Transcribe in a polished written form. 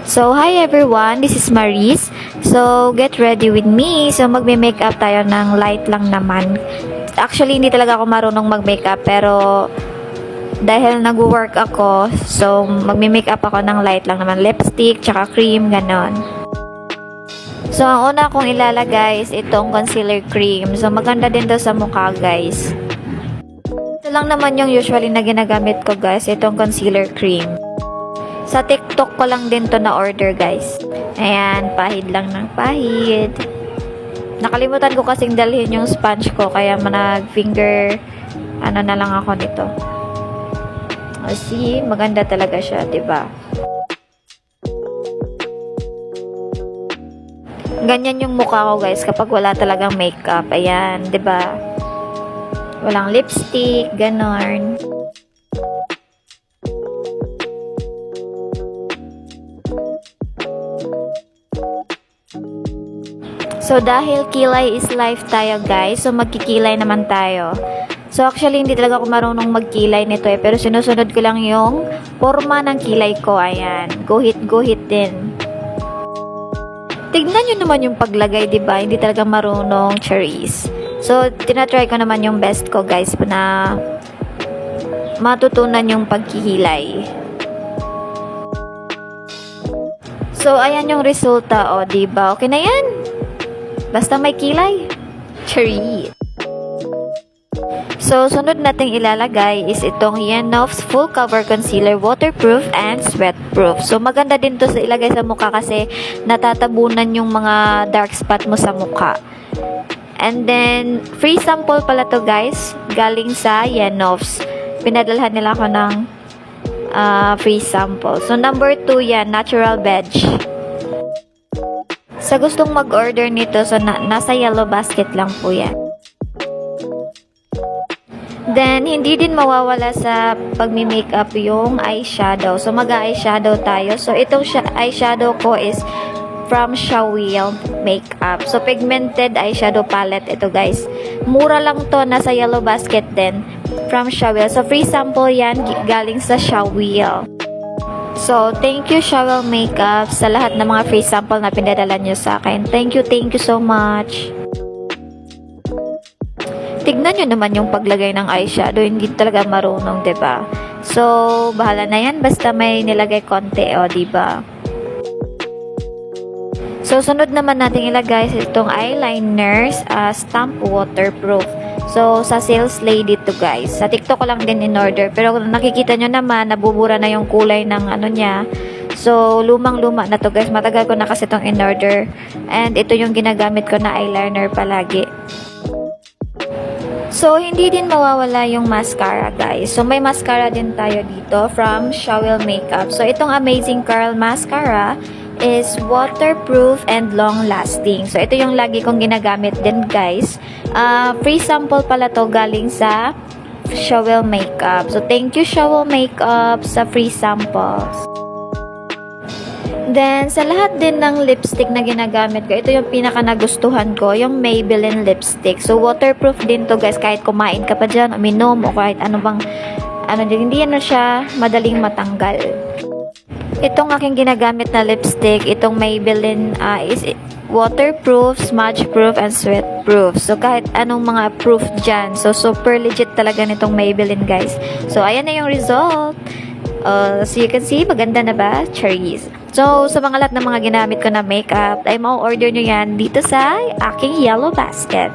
So, hi everyone, this is Maris. So, get ready with me. So, magme-makeup tayo ng light lang naman. Actually, hindi talaga ako marunong mag-makeup, pero dahil nag-work ako, so magme-makeup ako ng light lang naman. Lipstick, tsaka cream, ganon. So, ang una kong ilalagay is itong concealer cream. So, maganda din daw sa mukha, guys. Ito lang naman yung usually na ginagamit ko, guys, itong concealer cream. Sa TikTok ko lang din to na order, guys. Ayan, pahid lang ng pahid. Nakalimutan ko kasing dalhin yung sponge ko, kaya nag-finger, na lang ako nito. See, maganda talaga siya, diba? Ganyan yung mukha ko, guys, kapag wala talagang makeup. Ayan, diba? Walang lipstick, ganon. So, dahil kilay is life tayo, guys, so magkikilay naman tayo. So, actually, hindi talaga ako marunong magkilay nito pero sinusunod ko lang yung forma ng kilay ko. Ayan, guhit din. Tignan nyo naman yung paglagay, diba? Hindi talaga marunong, cherries. So, tinatry ko naman yung best ko, guys, na matutunan yung pagkihilay. So, ayan yung resulta, o, diba? Okay na yan. Basta may kilay. Cherry. So, sunod nating ilalagay is itong Yenof's Full Cover Concealer, Waterproof and Sweatproof. So, maganda din to sa ilagay sa mukha kasi natatabunan yung mga dark spot mo sa mukha. And then, free sample pala to, guys. Galing sa Yenof's. Pinadalhan nila ako ng free sample. So, number 2 yan, Natural Beige. Sa gustong mag-order nito, so nasa yellow basket lang po yan. Then, hindi din mawawala sa pagmi-makeup yung eyeshadow. So, mag-eyeshadow tayo. So, itong eyeshadow ko is from Shawil Makeup. So, pigmented eyeshadow palette ito, guys. Mura lang to, nasa yellow basket din. From Shawil. So, free sample yan, galing sa Shawil. So, thank you Shawil Makeup sa lahat ng mga free sample na pinadala nyo sa akin. Thank you so much. Tignan nyo naman yung paglagay ng eyeshadow. Hindi talaga marunong, diba? So, bahala na yan. Basta may nilagay konti, o, diba? So, sunod naman natin ilagay itong eyeliners, stamp waterproof. So, sa sales lady to, guys. Sa TikTok ko lang din in-order. Pero nakikita nyo naman, nabubura na yung kulay ng niya. So, lumang-luma na to, guys. Matagal ko na kasi itong in-order. And ito yung ginagamit ko na eyeliner palagi. So, hindi din mawawala yung mascara, guys. So, may mascara din tayo dito from Shawil Makeup. So, itong Amazing Curl Mascara is waterproof and long-lasting. So, ito yung lagi kong ginagamit din, guys. Free sample pala to galing sa Shawil Makeup. So, thank you Shawil Makeup sa free samples. Then, sa lahat din ng lipstick na ginagamit ko, ito yung pinaka nagustuhan ko, yung Maybelline lipstick. So, waterproof din to, guys, kahit kumain ka pa dyan, uminom, o kahit ano bang, hindi na siya madaling matanggal. Itong aking ginagamit na lipstick, itong Maybelline is waterproof, smudge-proof, and sweat-proof. So, kahit anong mga proof dyan. So, super legit talaga nitong Maybelline, guys. So, ayan na yung result. So, you can see, maganda na ba? Cherries. So, sa mga lahat ng mga ginamit ko na makeup, ay mau-order nyo yan dito sa aking yellow basket.